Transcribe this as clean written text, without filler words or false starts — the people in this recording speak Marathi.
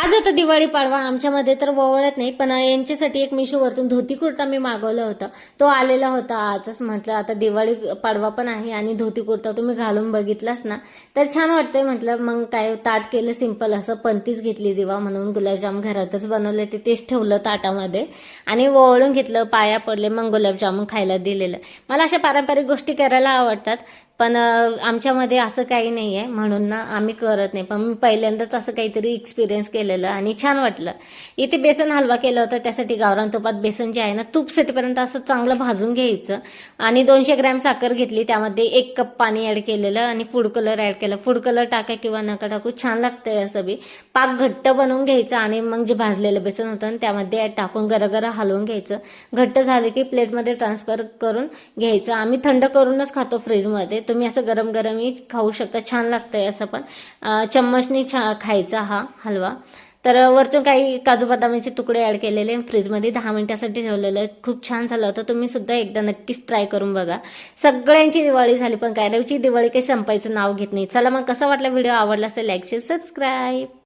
आज होता दिवाळी पाडवा. आमच्यामध्ये तर ओवळत नाही, पण यांच्यासाठी एक मिशोवरतून धोती कुर्ता मी मागवला होता. तो आलेला होता आजच. म्हटलं आता दिवाळी पाडवा पण आहे आणि धोती कुर्ता तुम्ही घालून बघितलास ना तर छान वाटतंय. म्हटलं मग काय ताट केलं सिंपल असं, पंतीच घेतली दिवा म्हणून. गुलाबजाम घरातच बनवले ते तेच ठेवलं ताटामध्ये आणि ओवळून घेतलं, पाया पडले, मग गुलाबजामुन खायला दिलेलं. मला अशा पारंपरिक गोष्टी करायला आवडतात, पण आमच्यामध्ये असं काही नाही आहे म्हणून ना आम्ही करत नाही. पण मी पहिल्यांदाच असं काहीतरी एक्सपिरियन्स केलेलं आणि छान वाटलं. इथे बेसन हलवा केला होता, त्यासाठी गावरान तुपात बेसन जे आहे ना तूप सेटेपर्यंत असं चांगलं भाजून घ्यायचं आणि 200 ग्रॅम साखर घेतली, त्यामध्ये 1 कप पाणी ॲड केलेलं आणि फूड कलर ॲड केलं. फूड कलर टाका किंवा नका टाकू, छान लागतंय असं बी. पाक घट्ट बनवून घ्यायचा आणि मग जे भाजलेलं बेसन होतं त्यामध्ये टाकून गरगरा हलवून घ्यायचं. घट्ट झालं की प्लेटमध्ये ट्रान्सफर करून घ्यायचं. आम्ही थंड करूनच खातो फ्रीजमध्ये, तुम्ही असं गरम गरमही खाऊ शकता, छान लागतंय असं. पण चम्मचनी खायचा हा हलवा. तर वरतून काही काजू बदामाचे तुकडे ॲड केलेले, फ्रीजमध्ये 10 मिनिटासाठी ठेवलेलं. खूप छान झालं होतं. तुम्ही सुद्धा एकदा नक्कीच ट्राय करून बघा. सगळ्यांची दिवाळी झाली, पण कायदेवची दिवाळी काही संपायचं नाव घेत नाही. चला मग कसा वाटला व्हिडिओ, आवडला असेल लाईक शेअर सबस्क्राईब.